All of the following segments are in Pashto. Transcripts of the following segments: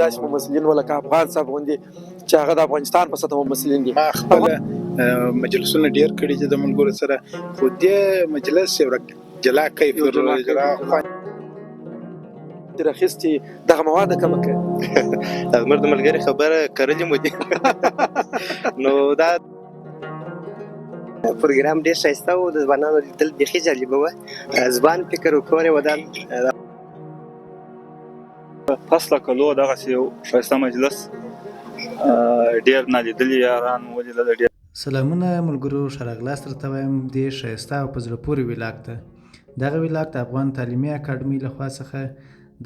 داسې ممثلین ولکه افغان صاحب غوندې چې هغه د افغانستان په سطح ممثلین دي. ما خپل مجلسونه ډیر کړي چې د ملګرو سره، خو دې مجلس یو جلا کیف جلا راخیستې دغه مواد کمه کړي. زموږ د ملګري خبره کرلې مو دي نو دا پروګرام ډېر ښایسته و، د ځوانانو لیدل بیخي جالبه وه. ځوان فکر وکړی ودان پس له کلو دغسې یو ښایسته مجلس ډېر نالیدلي یاران ولیدل. ډېر سلامونه ملګرو، ښه راغلاست درته وایم دې ښایسته او په زړه پورې ویلاګ ته. دغه ویلاګ د افغان تعلیمي اکاډمۍ له خوا څخه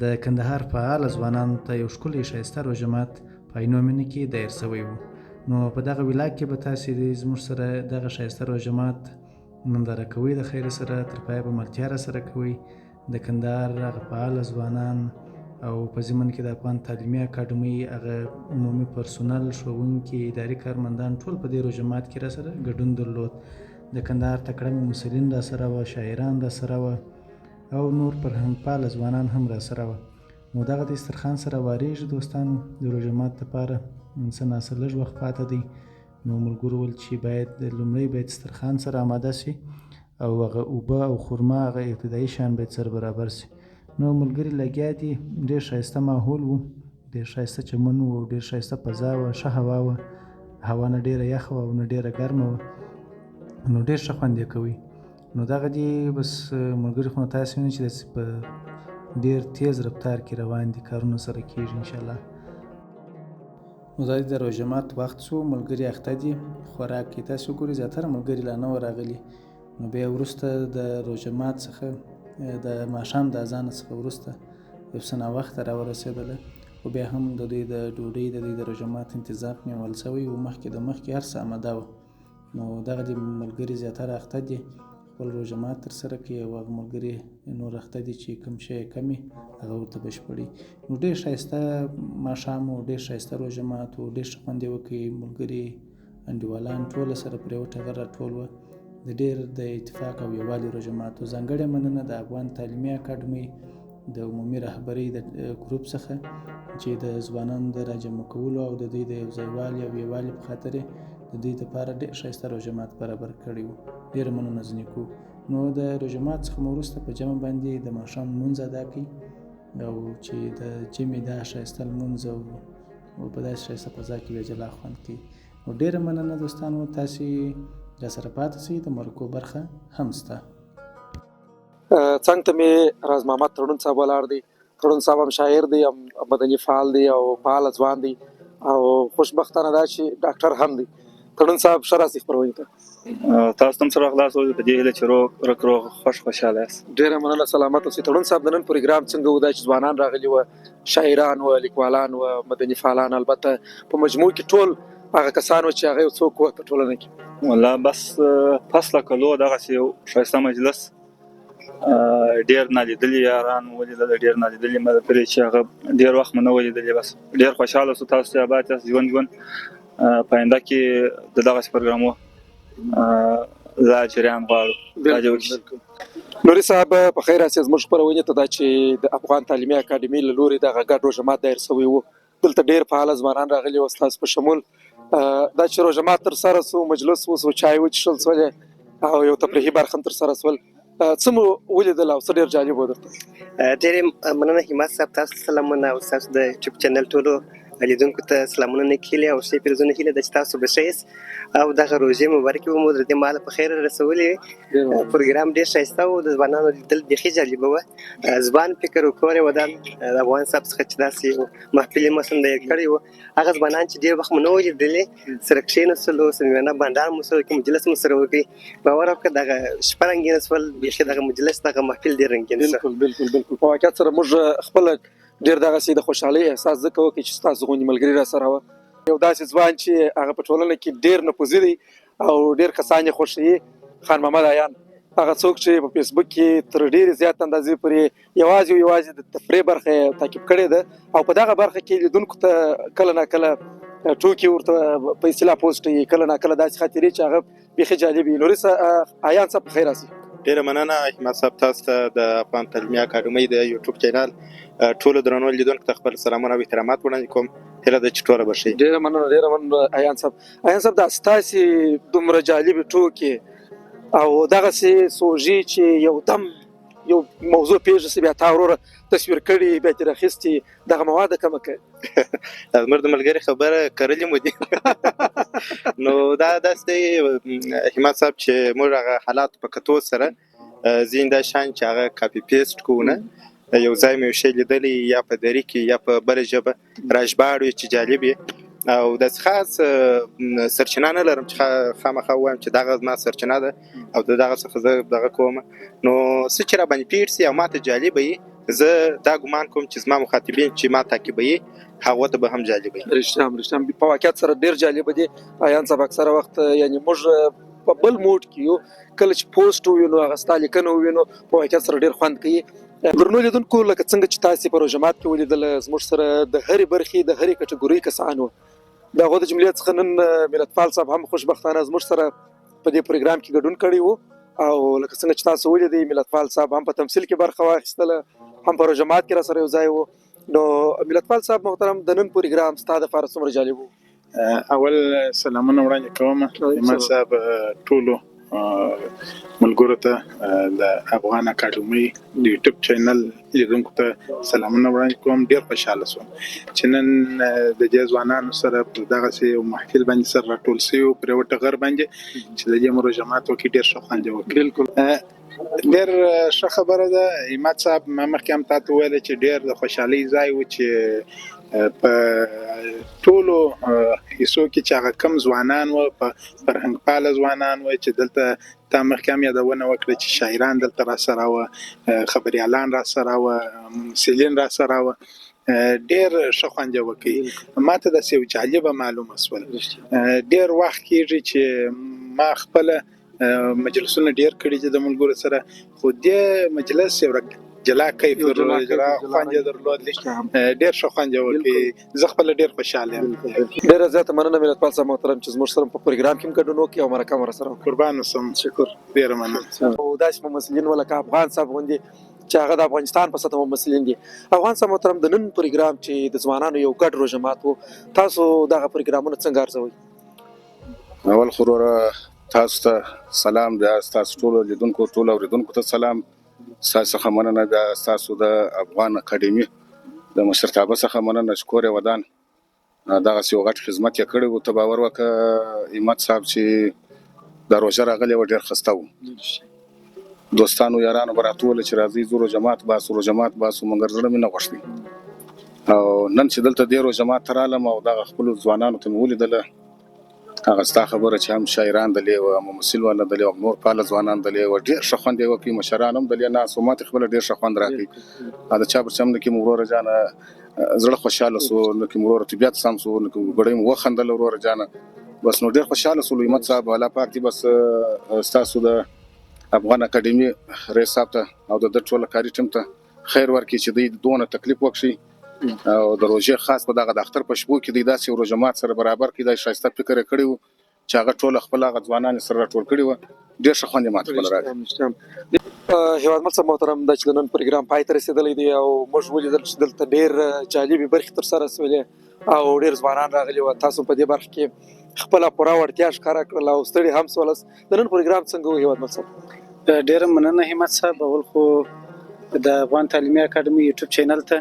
د کندهار فعاله ځوانانو ته یو ښکلی ښایسته روژه مات په عینومېنه کې دایر شوی و. نو په دغه ویلاګ کې به تاسې زموږ سره دغه ښایسته روژه مات ننداره کوئ، د خیر سره تر پایه به ملتیا را سره کوئ. د کندهار هغه فعاله ځوانان او په ضمن کې د افغان تعلیمي اکاډمۍ هغه عمومي پرسونل، ښوونکي، اداري کارمندان ټول په دې روژه مات کې را سره ګډون درلود. د کندهار تکړه ممثلین را سره وه، شاعران را سره وه او نور فرهنګپاله ځوانان هم را سره وه. نو دغه دسترخوان سره واریږي دوستانو، د روژه مات لپاره څه ناڅه لږ وخت پاته دی. نو ملګرو ویل چې باید لومړی باید دسترخوان سره آماده سي او هغه اوبه او خرما هغه ابتدایي شیان باید سره برابر سي. نو ملګري لګیا دي، ډېر ښایسته ماحول و، ډېر ښایسته چمن و، ډېر ښایسته فضا وه، ښه هوا وه، هوا نه ډېره یخه وه او نه ډېره ګرمه وه، نو ډېر ښه خوند یې کوي. نو دغه دي بس ملګري، خو نو تاسې وینئ چې په ډېر تیز رفتار کې روان دي، کارونه سره کېږي انشاءالله. نو دا د روژه مات وخت شو، ملګري اخته دي خوراک کې. تاسې وګورئ زیاتره ملګري لا نه وه راغلي. نو بیا وروسته د روژه مات څخه د ماښام د اذان څخه وروسته یو څه ناوخته راورسېدله، خو بیا هم د دوی د ډوډۍ د دوی د روژه مات انتظام نیول شوی و، مخکې د مخکې هر څه آماده وه. نو دغه دي ملګري زیاتره اخته دي خپل روژه مات ترسره کړي او هغه ملګري نور اخته دي چې کوم شی یې کم وي هغه ورته بشپړي. نو ډېر ښایسته ماښام و، ډېر ښایسته روژه مات و، ډېر ښه خوند یې وکړي. ملګري انډیوالان ټوله سره پر یوه ټغر راټول وه. د ډېر د اتفاق او یووالي روژه مات و. ځانګړې مننه د افغان تعلیمي اکاډمۍ د عمومي رهبرۍ د ګروپ څخه چې د ځوانانو د راجمع کولو او د دوی د یوځایوالي او یووالي په خاطر د دوی لپاره ډېر ښایسته روژه مات برابر کړی و. ډېره مننه ځینې کوو. نو د روژه مات څخه مو وروسته په جمع باندې د ماښام لمونځ ادا کړئ او چې د جمعې دا ښایسته لمونځ او په داسې ښایسته فضا کې بیا جلا خوند کوي. نو ډېره مننه دوستانو، تاسې را سره پاتې شئ، د مرکو برخه هم شته. څنګ ته مې راز محمد تړون صاحب ولاړ دی. تړون صاحب هم شاعر دی، هم مدني فعال دی او فعاله ځوان دی او خوشبختانه دا چې ډاکټر هم دی. تړون صاحب ښه راستئ خپرونې ته. تاسو ته هم ښه راغلاست په دې هیله چې روغ خوشحاله یاست. ډېره مننه، سلامت اوسئ. تړون صاحب د نن پروګرام څنګه و؟ دا چې ځوانان راغلي وه، شاعران وه، لیکوالان وه، مدني فعالان، البته په مجموع کې ټول هغه کسان وه چې هغه یو څوک وه په ټولنه کې. والله بس پس له کلو دغسې یو ښایسته مجلس ډېر نالیدلي یاران ولیدل، ډېر نالیدلي ملګري چې هغه ډېر وخت مو نه ولیدلي. بس ډېر خوشحاله شو. تاسو چې اباد یاست، ژوند په آینده کې د دغسې پروګرامو لا جریان غواړو. نوري صاحب په خیر راځئ زموږ خپرونې ته. دا چې د افغان تعلیمي اکاډمۍ له لورې دغه ګډ روژه مات دایر شوی و، دلته ډېر فعاله ځوانان راغلي وو ستاسو په شمول. دا چې روژه مات ترسره شو، مجلس وشو، چای وڅښل شولې او یو تفریحي برخه هم ترسره شول، څه مو ولیدل او څه ډېر جالب و درته؟ ډېرې مننه همت صاحب، تاسو ته سلامونه او ستاسو د یوټیوب چینل ټولو لیدونکو ته سلامونه نیک هیلې او ښې پیرزونه هیله ده چې تاسو به ښه یاست او دغه روژې مبارکې به مو د دې مهاله په خیر رسولې وي. پروګرام ډېر ښایسته و، د ځوانانو لیدل بیخي جالبه وه. ځوان فکر وکړی ودان د افغان صاحب څخه چې داسې محفل یې مثلا دایر کړی و. هغه ځوانان چې ډېر وخت مو نه و لیدلي سره کښېنستلو، صمیمانه بانډار مو سره وکړي، مجلس مو سره وکړي. باور وکړه دغه شپه رنګینه شول، بیخي دغه مجلس دغه محفل ډېر رنګین شو. بالکل په واقعیت سره موږ خپله ډېر دغسې د خوشحالۍ احساس ځکه وکړي چې ستاسو غوندې ملګري را سره وه. یو داسې ځوان چې هغه په ټولنه کې ډېر نفوذي دی او ډېر کسان یې خوښوي، خان محمد عیان، هغه څوک چې په فیسبوک کې تر ډېرې زیات اندازې پورې یوازې د تفریح برخه یې تعقیب کړې ده او په دغه برخه کې لیدونکو ته کله ناکله ټوکې ورته په اصطلاح پوسټ کوي، کله ناکله داسې خاطرې چې هغه بیخي جالب وي. نوري عیان صاحب په خیر راسئ. ډیره مننه احمد صاحب، تاسو ته د افغان تعلیمي اکاډمۍ د یوټیوب چینل ټولو درنو لیدونکو ته خپل سلامونه او احترامات وړاندې کوم. هیله ده چې ټوله به ښه وي. ډیره مننه ایان صاحب دا ستاسې دومره جالبې ټوکې او دغسې سوژې چې یو دم یو موضوع پېښه شي بیا تا وروره تصویر کړي بیا ترې اخیستي دغه مواد کمه کړه. زموږ د ملګري خبره کرلې مو دي. نو دا داسې دی احمد صاحب چې موږ هغه حالات په کتو سره ځین دا شان چې هغه کاپي پیسټ کوو نه، یو ځای مې یو شی لیدلی یا په دري کې یا په بله ژبه راژباړو چې جالب وي او داسې خاص سرچینه نه لرم چې خامخا ووایم چې دغه زما سرچینه ده او د دغه څخه زه دغه کوم. نو څه چې را باندې پېښ سي او ما ته جالبه وي، زه دا ګمان کوم چې زما مخاطبین چې ما تعقیبوي هغو ته به هم جالبه وي. رښتیا په واقعیت سره ډېر جالبه دي ایان صاحب. اکثره وخت یعنې موږ په بل موډ کې یو، کله چې پوسټ ووینو هغه ستا لیکنه ووینو په واقعیت سره ډېر خوند کوي. درنو لیدونکو لکه څنګه چې تاسې په روژه مات کې ولیدله زموږ سره د هرې برخې د هرې کټګورۍ کسان وو. د هغو د جملې څخه نن ملتپال صاحب هم خوشبختانه زموږ سره په دې پروګرام کې ګډون کړی و او لکه څنګه چې تاسو ولیدئ ملتپال صاحب هم په تمثیل کې برخه واخیستله، هم په روژه مات کې را سره یو ځای و. نو ملتپال صاحب محترم د نن پروګرام ستا دپاره څومره جالب و؟ اول سلامونه وړاندې کوم احمد صاحب ټولو ملګرو ته د افغان اکاډمۍ د یوټیوب چینل لیدونکو ته سلامونه وړاندې کوم. ډېر خوشحاله شوم چې نن د دې ځوانانو سره په دغسې یو محفل باندې سره راټول شوي وو پر یوه ټغر باندې چې د دې روژه ماتو کې ډېر ښه خوند یې وکړ. بلکل ډېر ښه خبره ده احمد صاحب. ما مخکې هم تا ته وویله چې ډېر د خوشحالۍ ځای و چې په ټولو حصو کې چې هغه کم ځوانان وو، په فرهنګ پاله ځوانان وو چې دلته تا مخکې هم یادونه وکړه چې شاعران دلته را سره وه، خبریالان را سره وه، ممثلین را سره وه. ډېر ښه خوند یې وکړي. ما ته داسې یو جالبه معلومه شول. ډېر وخت کېږي چې ما خپله مجلسونه ډېر کړي دي د ملګرو سره، خو دې مجلس یو جلا کیف درلود، خوند یې درلود، ډېر ښه خوند یې وکړي. زه خپله ډېر خوشحاله یم. ډېره زیاته مننه ملتپال صاحب محترم چې زموږ سره په پروګرام کې هم ګډون وکړي او مرکه مو راسره وکړه. قربان اوسم. شکر. ډېره مننه. او داسې ممثلین وو لکه افغان صاحب غوندې چې هغه د افغانستان په سطحه ممثلین دي. افغان صاحب محترم د نن پروګرام چې د ځوانانو یو ګډ روژه مات و، تاسو دغه پروګرامونه څنګه ارزوئ؟ اول خو وروره تاسو ته سلام، بیا ستاسو ټولو لیدونکو ټولو اورېدونکو ته سلام. ستاسو څخه مننه، بیا ستاسو د افغان اکاډمي د مشرتابه څخه مننه چې کور یې ودان دغسې یو غټ خدمت یې کړی و. ته باور وکړه احمد صاحب چې دا روژه راغلې وه ډېر ښایسته و. دوستانو یارانو به راته وویل چې راځئ ځو روژه مات باسو مګر زړه مې نه غوښتي. او نن چې دلته دې روژه مات ته رالم او دغه خپلو ځوانانو ته مې ولیدله، هغه ستا خبره چې هم شاعران دلې وه، ممثل والا دلې وه، نور پاله ځوانان دلې وه، ډېر ښه خوند یې وکړي. مشران هم دلې ناست وو، ما ته خپله ډېر ښه خوند راکړي. د چا پر چمن کې مو وروره جانه زړه خوشحاله سو، نو کې مو وروره طبیعت سم سو، نو کې ګړۍ مو وخندله وروره جانه. بس نو ډېر خوشحاله سولو احمد صاحب. الله پاک دې بس ستاسو د افغان اکاډمي رئیس صاحب ته او د ده ټوله کاري ټیم ته خیر ورکړي چې دوی دونه تکلیف وکړي او د روژې خاص په دغه د اختر په شپو کې دوی داسې یو روژه مات سره برابر کړي. دا ښایسته فکر یې کړی و چې هغه ټوله خپل هغه ځوانان یې سره راټول کړي وه. ډېر ښه خوند یې ماته خپله راکړی. هېوادمل صاحب محترم دا چې د نن پروګرام پای ته رسېدلی دی او موږ ولیدل چې دلته ډېر جالبې برخې ترسره شولې او ډېر ځوانان راغلي وو. تاسو په دې برخه کې خپله پوره وړتیا ښکاره کړله او ستړي هم سولست. د نن پروګرام څنګه و هېوادمل صاحب؟ ډېره مننه همت صاحب. اول خو د افغان تعلیمي اکاډمي یوټیوب چینل ته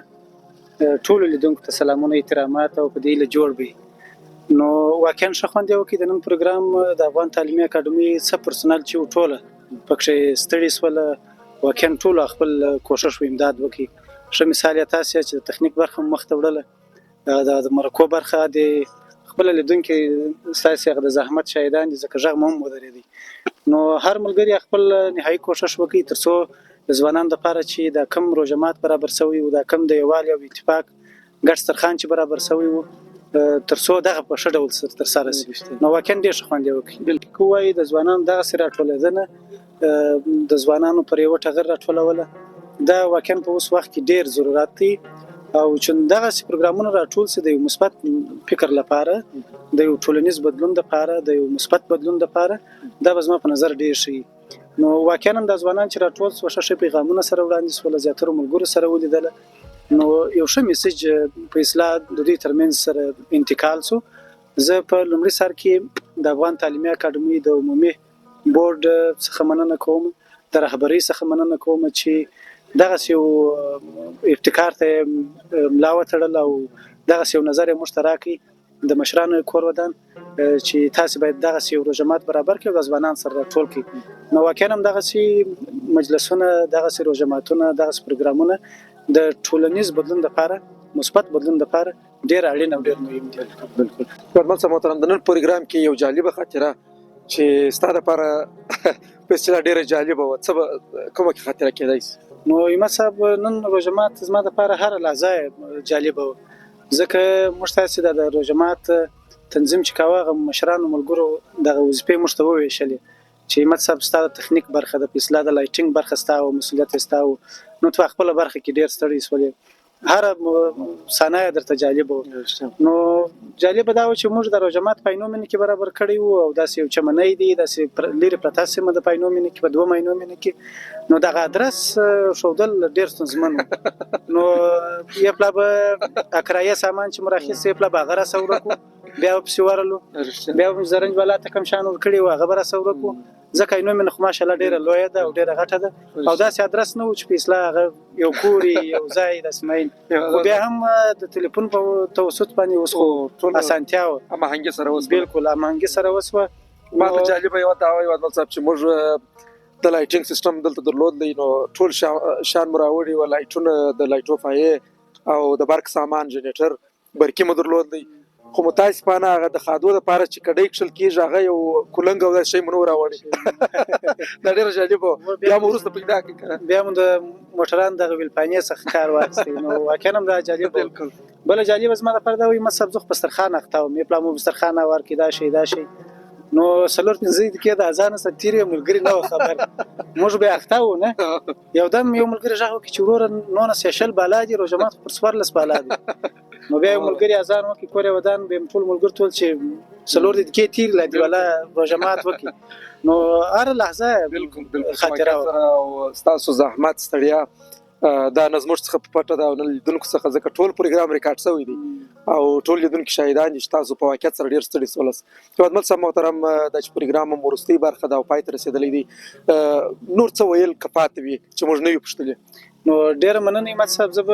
ټولو لیدونکو ته سلامونه، احترامات او په دې هیله جوړ وي. نو واقعا ښه خوند یې وکړي. د نن پروګرام د افغان تعلیمي اکاډمي څه پرسونل چې وو ټوله پکښې ستړي شوله، واقعا ټولو خپل کوښښ و امداد وکړي. ښه مثال یې تاسې چې د تخنیک برخه مو مخته وړله، د مرکو برخه د خپله لیدونکي ستاسې هغه د زحمت شاهدان دي، ځکه غږ مو هم ودرېدی. نو هر ملګري خپل نهایي کوښښ وکړي تر څو د ځوانانو دپاره چې دا کم روژه مات برابر شوی و، دا کم د یووالي او اتفاق ګډ سترخوان چې برابر شوی و، تر څو دغه په ښه ډول ترسره شي. نو واقعا ډېر ښه خوند یې وکړي. که ووایي د ځوانانو دغسې راټولېدنه د ځوانانو پر یوه ټغر راټولوله، دا واقعا په اوس وخت کې ډېر ضرورت دی او چې دغسې پروګرامونه راټول شي د یو مثبت فکر لپاره، د یو ټولنیز بدلون لپاره، د یو مثبت بدلون لپاره، دا به زما په نظر ډېر ښه وي. نو واقعا هم د ځوانان چې راټول سو ښه پیغامونه سره وړاندې سول زیاتره ملګرو سره ولیدل نو یو ښه میسج په اصلاح د دې ترمنځ سره انتقال سو زه په لومړي سر کې د افغان تعلیمي اکاډمي د عمومي بورډ څخه مننه کوم د رهبرۍ څخه مننه کوم چې دغه یو ابتکار ته ملا وتړل او دغه یو نظر مشترکي د مشرانو کور ودان چې تاسو باید دغه یو روجمات برابر کړئ د ځوانان سره ټول کړئ نو واقعا هم دغه مجلسونه دغه روجماتونه دغه پروګرامونه د ټولنیز بدلون لپاره مثبت بدلون لپاره ډیر اړین او ډیر مهم دي. بالکل ورمل سم محترم د نن پروګرام کې یو جالب خاطره چې ستاسو لپاره په اصطلاح ډیره جالبه و څه کومه خاطره کېدای شي؟ نو یما صاحب نن روجمات زما لپاره هر لحظه جالبه و ځکه موږ تاسو د روجمات تنظیم چې کاوه مشرانو ملګرو دغه وظیفې مشتوي ویشلې چې یما صاحب ستاسو تخنیک برخه د اصلاح د لایټینګ برخه ستاسو مسولیت ستاسو نو تو خپل برخه کې ډیر ستړي سولې هر صنایع درته جالب نو جالب دا و چې موږ د روجمات پاینومن کې برابر کړی وو او داسې یو چمنۍ دی داسې لري پرتا سیمه د پاینومن کې په 2 ماینومن کې نو دغه ادرس شودل ډیر ستونزمن نو یې پلا به اکرایه سامان چې مراخص یې پلا باغره سورکو بیا په سیورلو بیا زرنج ولاته کم شان ور کړی و غبره سورکو ځکه نو من خو ماشاءالله ډیره لوی ده او ډیره غټه ده او داسې ادرس نه و چې په اصلاح یو کوري یو ځای د اسماعیل خو بیا هم د ټلیفون په توسط باندې اوس ټول اسانتیا و اما هنګ سره اوس بالکل اما هنګ سره اوس و ما ته جالب یو دا وایي ودل صاحب چې موږ د لایټینګ سیستم دلته درلود نو ټول شان مراوړي و لایټونه د لایټو فایې او د برق سامان جنریټر برقي مدرلود دی خو متاسفانه هغه د خادو لپاره چې کډی کښل کیږي هغه یو کولنګ او شی منو راوړي دا ډیر جالب بیا موږ وروسته پیدا کړ بیا موږ د موټران د ویلپانې څخه کار واخیستو نو واقعا هم دا جالب بل جالب زما لپاره دا وي مصب زخ پسترخان اختاو مې پلان مو پسترخان ور کې دا شی نو سلور پنځه کې د اذان سره تیرې ملګری نو خبر موږ به اختاو نه یو دم یو ملګری ژغو کې چورور نو نه سیشل بالادي روجمات پر سوارلس بالادي نو بیا ملګری اذان وکي کورې ودان به ټول ملګر ټول چې سلور دې کې تیر لدی ولا روجمات وکي نو هر لحظه بالکل خاطره او تاسو زحمت ستړیا دا نظموش څخه پټه دا نن لیدونکو څخه ځکه ټول پروګرام ریکارډ شوی دی او ټول لیدونکو شاهدان دي تاسو په واقعیت سره ډیر ستړي سولس خدمت سم محترم د پروګرام مرستي برخه دا پای تر رسیدلې دي نور څه ویل کفات وي چې موږ نه یو پښتلې نو ډیر مننه یمت صاحب زب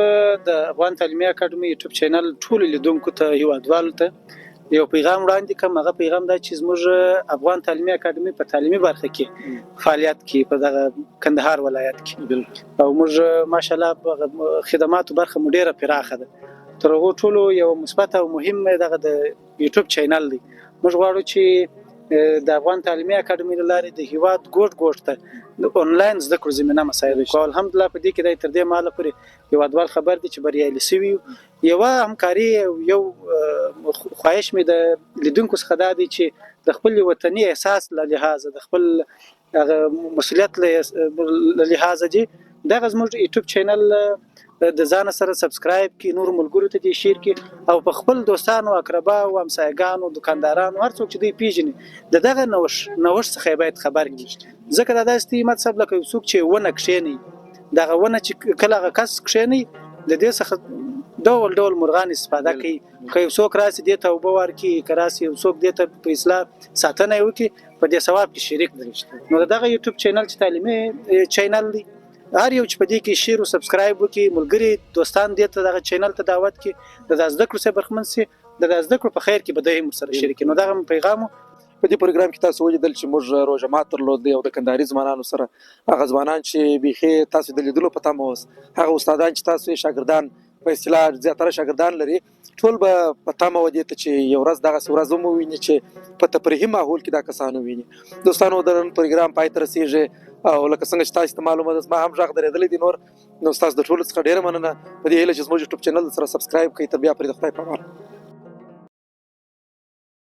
د افغان تعلیمي اکاډمي یوټیوب چینل ټول لیدونکو ته یو ادوال ته یو پیغام وړاندې کوم هغه پیغام دا چې موږ افغان تعلیمي اکاډمي په تعلیمي برخه کې فعالیت کې په دغه کندهار ولایت کې او موږ ماشاءالله خدماتو برخه مو ډیره پراخه ده تر هغه ټولو یو مثبت او مهم دغه د یوټیوب چینل دی موږ غواړو چې د افغان تعلیمي اکاډمي لارې د هیواد ګوټ ته د انلاین زده کړو زمينه مساعده کو الحمدلله په دې کې د تر دې مال پورې یو ادوال خبر دي چې بریالي سوي یو همکاري یو خواهش مې د لیدونکو څخه دا دي چې د خپل وطني احساس له لحاظ د خپل مسولیت له لحاظ دي دغه زموږ یوټیوب چینل د ځان سره سبسکرایب کی نور ملګرو ته دي شیر کی او په خپل دوستانو اقربا او همسایګانو دکاندارانو هر څوک چې دوی پیژني دغه نوښت څخه باید خبر کی ځکه دا داسې مطلب لکه څوک چې ونه کښینی دغه ونه چې کله کس کښینی د دې څخه ډول مرغان استفاده کوي که یو څوک راسي دې ته وبو ورکی کراسي یو څوک دې ته په اصلاح ساتنه وکي په دې ثواب کې شریک دي نو دغه یوټیوب چینل چې تعلیمي چینل دی هر یو چې په دې کې شیر او سبسکرایب وکي ملګری دوستان دې ته دغه چینل ته دعوت کی د زده کړو سره برخمن سي د زده کړو په خیر کې به دوی سره شریک نو دغه پیغام په دې پروګرام کې تاسو ولیدل چې موږ روجمات درلود دی او د کندهاري ځوانانو سره هغه ځوانان چې بيخي تاسو د لیدلو پته مو هغه استادان چې تاسو شاګردان په اصطلاح زیاتره شاګردان لري ټول به پته مو ودی ته چې یو ورځ دغه ورځ مو ویني چې په تفریحي ماحول کې دا کسانو ویني دوستانو د پروګرام پای تر رسیږي او لکه څنګه چې تاسو ته معلومه ده ما هم ژغ درېدلې دي نور نو تاسو د ټولو څخه ډیره مننه په دې هیله چې زموږ یوټیوب چینل سره سبسکرایب کړئ ته بیا پرې د خدای په امان